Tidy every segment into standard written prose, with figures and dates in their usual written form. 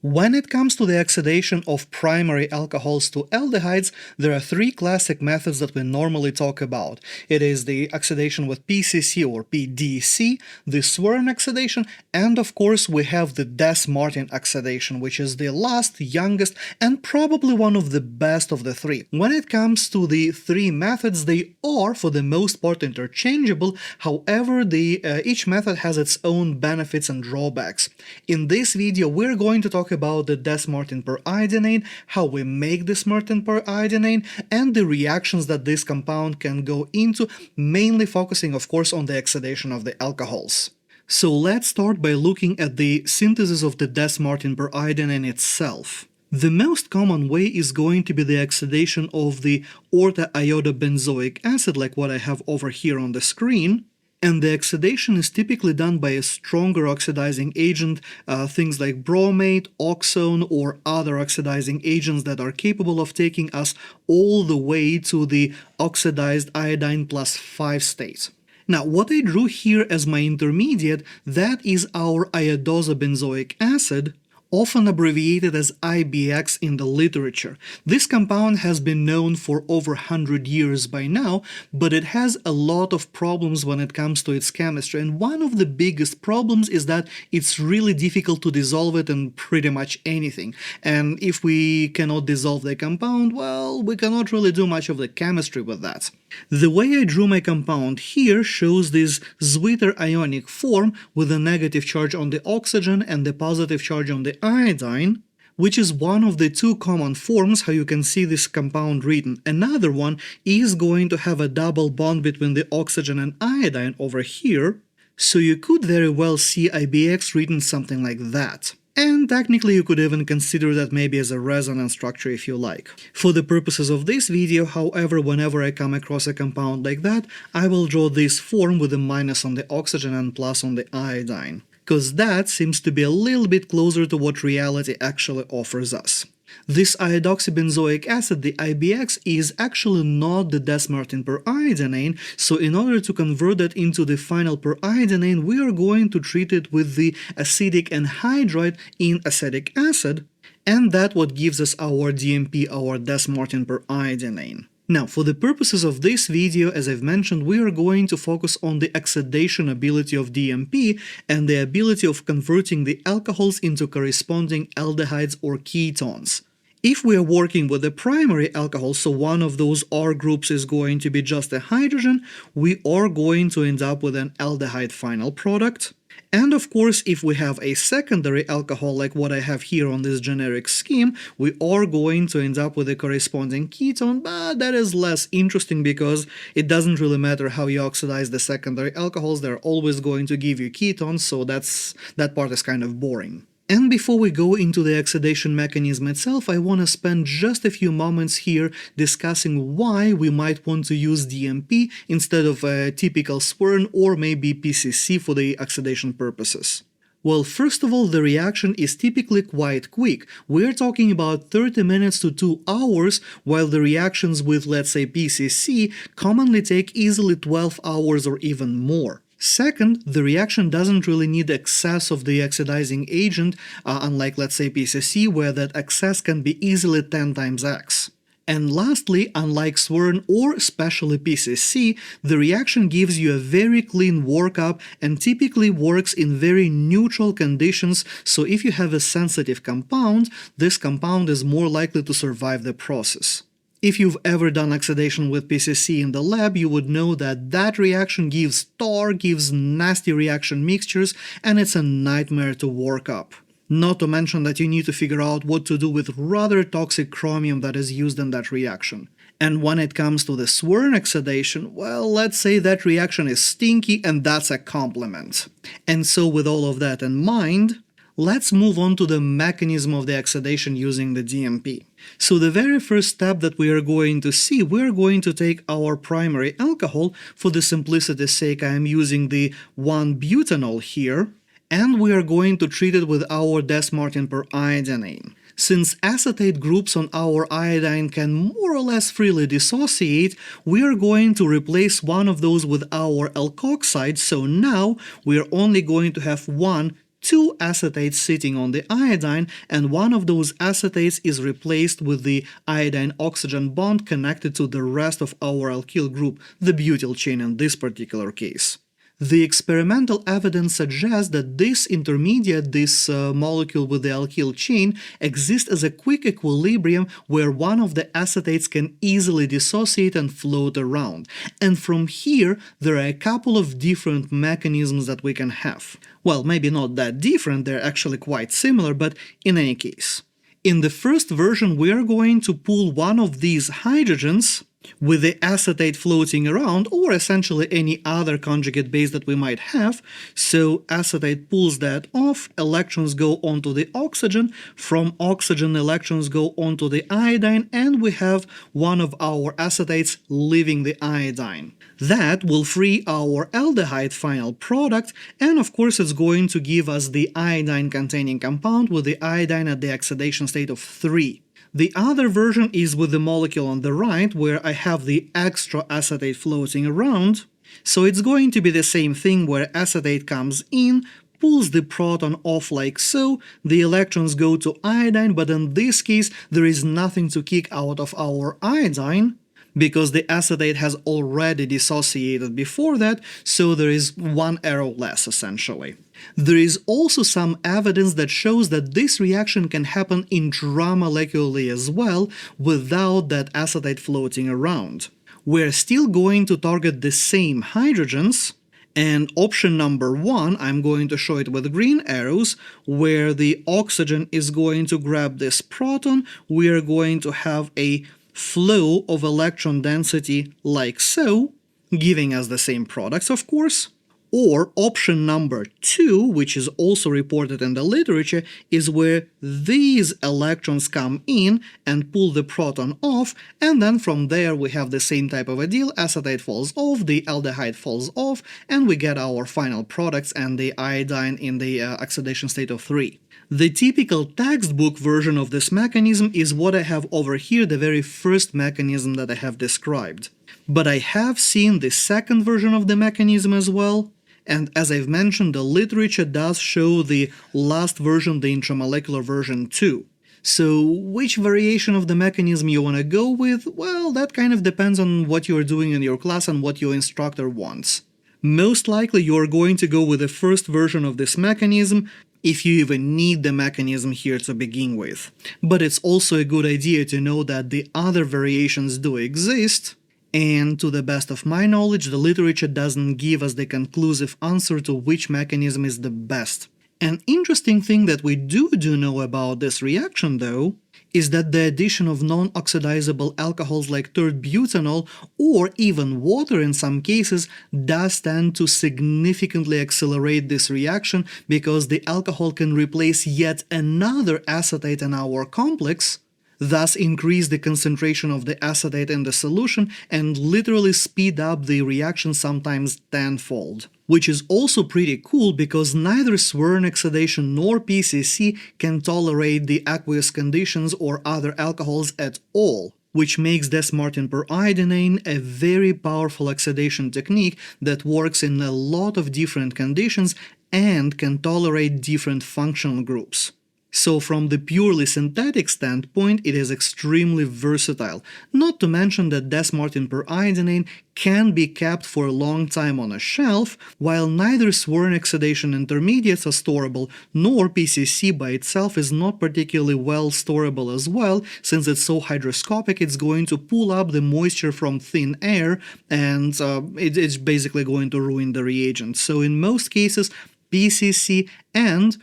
When it comes to the oxidation of primary alcohols to aldehydes, there are three classic methods that we normally talk about. It is the oxidation with PCC or PDC, the Swern oxidation, and of course we have the Dess-Martin oxidation, which is the last, youngest, and probably one of the best of the three. When it comes to the three methods, they are for the most part interchangeable. However, each method has its own benefits and drawbacks. In this video, we're going to talk about the Dess-Martin Periodinane, how we make Dess-Martin Periodinane, and the reactions that this compound can go into, mainly focusing of course on the oxidation of the alcohols. So let's start by looking at the synthesis of the Dess-Martin Periodinane itself. The most common way is going to be the oxidation of the ortho-iodobenzoic acid, like what I have over here on the screen. And the oxidation is typically done by a stronger oxidizing agent, things like bromate, oxone, or other oxidizing agents that are capable of taking us all the way to the oxidized iodine plus 5 state. Now, what I drew here as my intermediate, that is our iodosobenzoic acid, often abbreviated as IBX in the literature. This compound has been known for over 100 years by now, but it has a lot of problems when it comes to its chemistry, and one of the biggest problems is that it's really difficult to dissolve it in pretty much anything. And if we cannot dissolve the compound, well, we cannot really do much of the chemistry with that. The way I drew my compound here shows this Zwitter ionic form with a negative charge on the oxygen and the positive charge on the iodine, which is one of the two common forms how you can see this compound written. Another one is going to have a double bond between the oxygen and iodine over here, so you could very well see IBX written something like that. And technically you could even consider that maybe as a resonance structure if you like. For the purposes of this video, however, whenever I come across a compound like that, I will draw this form with a minus on the oxygen and plus on the iodine, because that seems to be a little bit closer to what reality actually offers us. This iodoxybenzoic acid, the IBX, is actually not the Dess-Martin Periodinane, so in order to convert that into the final periodinane, we are going to treat it with the acidic anhydride in acetic acid, and that's what gives us our DMP, our Dess-Martin Periodinane. Now, for the purposes of this video, as I've mentioned, we are going to focus on the oxidation ability of DMP and the ability of converting the alcohols into corresponding aldehydes or ketones. If we are working with a primary alcohol, so one of those R groups is going to be just a hydrogen, we are going to end up with an aldehyde final product. And of course, if we have a secondary alcohol like what I have here on this generic scheme, we are going to end up with a corresponding ketone, but that is less interesting because it doesn't really matter how you oxidize the secondary alcohols, they're always going to give you ketones, so that part is kind of boring. And before we go into the oxidation mechanism itself, I want to spend just a few moments here discussing why we might want to use DMP instead of a typical Swern or maybe PCC for the oxidation purposes. Well, first of all, the reaction is typically quite quick. We're talking about 30 minutes to 2 hours, while the reactions with, let's say, PCC commonly take easily 12 hours or even more. Second, the reaction doesn't really need excess of the oxidizing agent, unlike, let's say, PCC, where that excess can be easily 10 times X. And lastly, unlike Swern or especially PCC, the reaction gives you a very clean workup and typically works in very neutral conditions, so if you have a sensitive compound, this compound is more likely to survive the process. If you've ever done oxidation with PCC in the lab, you would know that that reaction gives tar, gives nasty reaction mixtures, and it's a nightmare to work up. Not to mention that you need to figure out what to do with rather toxic chromium that is used in that reaction. And when it comes to the Swern oxidation, well, let's say that reaction is stinky, and that's a compliment. And so with all of that in mind, let's move on to the mechanism of the oxidation using the DMP. So the very first step that we are going to see, we're going to take our primary alcohol. For the simplicity's sake, I am using the 1-butanol here, and we are going to treat it with our Dess-Martin Periodinane. Since acetate groups on our iodine can more or less freely dissociate, we are going to replace one of those with our alkoxide, so now we are only going to have one two acetates sitting on the iodine, and one of those acetates is replaced with the iodine-oxygen bond connected to the rest of our alkyl group, the butyl chain in this particular case. The experimental evidence suggests that this intermediate, this molecule with the alkyl chain, exists as a quick equilibrium where one of the acetates can easily dissociate and float around. And from here, there are a couple of different mechanisms that we can have. Well, maybe not that different, they're actually quite similar, but in any case. In the first version, we are going to pull one of these hydrogens with the acetate floating around, or essentially any other conjugate base that we might have. So acetate pulls that off, electrons go onto the oxygen, from oxygen electrons go onto the iodine, and we have one of our acetates leaving the iodine. That will free our aldehyde final product, and of course it's going to give us the iodine-containing compound with the iodine at the oxidation state of 3. The other version is with the molecule on the right, where I have the extra acetate floating around. So it's going to be the same thing where acetate comes in, pulls the proton off like so, the electrons go to iodine, but in this case there is nothing to kick out of our iodine, because the acetate has already dissociated before that, so there is one arrow less essentially. There is also some evidence that shows that this reaction can happen intramolecularly as well without that acetate floating around. We're still going to target the same hydrogens, and option number 1, I'm going to show it with green arrows, where the oxygen is going to grab this proton, we are going to have a flow of electron density like so, giving us the same products of course. Or option number 2, which is also reported in the literature, is where these electrons come in and pull the proton off, and then from there we have the same type of a deal, acetate falls off, the aldehyde falls off, and we get our final products and the iodine in the oxidation state of 3. The typical textbook version of this mechanism is what I have over here, the very first mechanism that I have described. But I have seen the second version of the mechanism as well, and as I've mentioned, the literature does show the last version, the intramolecular version too. So which variation of the mechanism you want to go with? Well, that kind of depends on what you are doing in your class and what your instructor wants. Most likely you are going to go with the first version of this mechanism, if you even need the mechanism here to begin with. But it's also a good idea to know that the other variations do exist, and to the best of my knowledge, the literature doesn't give us the conclusive answer to which mechanism is the best. An interesting thing that we do know about this reaction, though, is that the addition of non-oxidizable alcohols like tert-butanol, or even water in some cases, does tend to significantly accelerate this reaction, because the alcohol can replace yet another acetate in our complex, thus increase the concentration of the acetate in the solution and literally speed up the reaction sometimes tenfold. Which is also pretty cool because neither swirl oxidation nor PCC can tolerate the aqueous conditions or other alcohols at all, which makes Dess-Martin Periodinane a very powerful oxidation technique that works in a lot of different conditions and can tolerate different functional groups. So from the purely synthetic standpoint, it is extremely versatile, not to mention that Dess-Martin Periodinane can be kept for a long time on a shelf, while neither swirl oxidation intermediates are storable, nor PCC by itself is not particularly well storable as well, since it's so hygroscopic it's going to pull up the moisture from thin air, and it's basically going to ruin the reagent. So in most cases, PCC and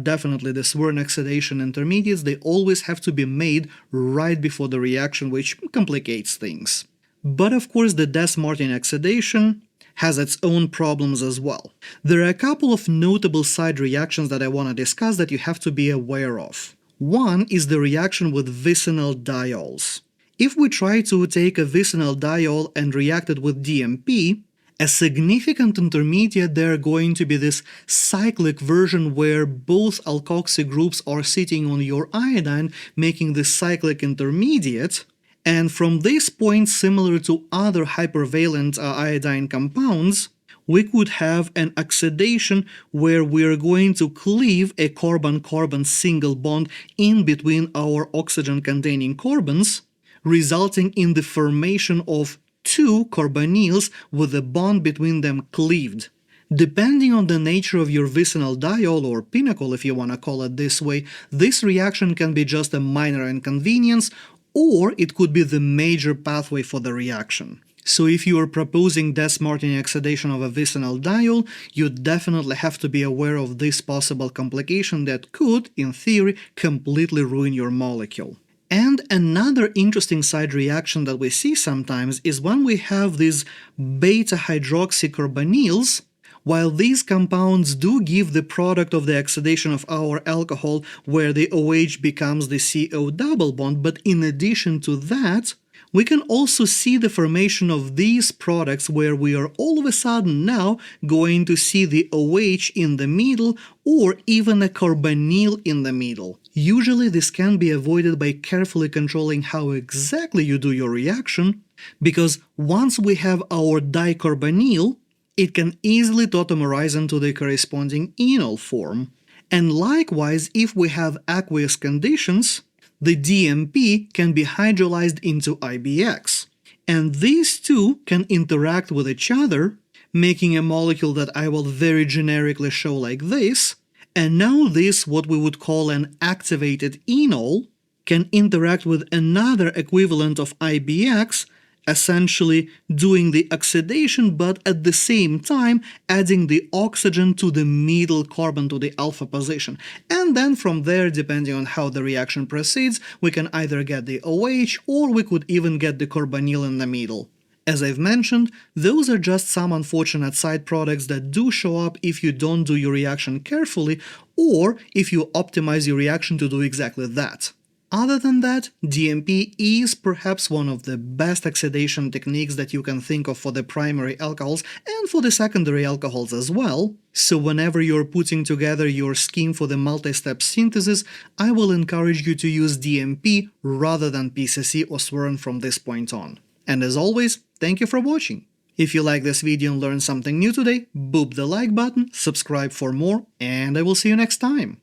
definitely the swirl oxidation intermediates, they always have to be made right before the reaction, which complicates things. But of course the Dess-Martin oxidation has its own problems as well. There are a couple of notable side reactions that I want to discuss that you have to be aware of. One is the reaction with vicinal diols. If we try to take a vicinal diol and react it with DMP, a significant intermediate there are going to be this cyclic version where both alkoxy groups are sitting on your iodine, making this cyclic intermediate. And from this point, similar to other hypervalent iodine compounds, we could have an oxidation where we're going to cleave a carbon-carbon single bond in between our oxygen-containing carbons, resulting in the formation of two carbonyls with a bond between them cleaved. Depending on the nature of your vicinal diol, or pinnacle if you want to call it this way, this reaction can be just a minor inconvenience, or it could be the major pathway for the reaction. So if you are proposing Dess-Martin oxidation of a vicinal diol, you definitely have to be aware of this possible complication that could, in theory, completely ruin your molecule. And another interesting side reaction that we see sometimes is when we have these beta-hydroxycarbonyls. While these compounds do give the product of the oxidation of our alcohol where the OH becomes the CO double bond, but in addition to that, we can also see the formation of these products where we are all of a sudden now going to see the OH in the middle or even a carbonyl in the middle. Usually this can be avoided by carefully controlling how exactly you do your reaction, because once we have our dicarbonyl, it can easily tautomerize into the corresponding enol form. And likewise, if we have aqueous conditions, the DMP can be hydrolyzed into IBX. And these two can interact with each other, making a molecule that I will very generically show like this. And now this, what we would call an activated enol, can interact with another equivalent of IBX, essentially doing the oxidation, but at the same time adding the oxygen to the middle carbon, to the alpha position. And then from there, depending on how the reaction proceeds, we can either get the OH or we could even get the carbonyl in the middle. As I've mentioned, those are just some unfortunate side products that do show up if you don't do your reaction carefully or if you optimize your reaction to do exactly that. Other than that, DMP is perhaps one of the best oxidation techniques that you can think of for the primary alcohols and for the secondary alcohols as well. So whenever you're putting together your scheme for the multi-step synthesis, I will encourage you to use DMP rather than PCC or Swern from this point on. And as always, thank you for watching. If you like this video and learned something new today, boop the like button, subscribe for more, and I will see you next time.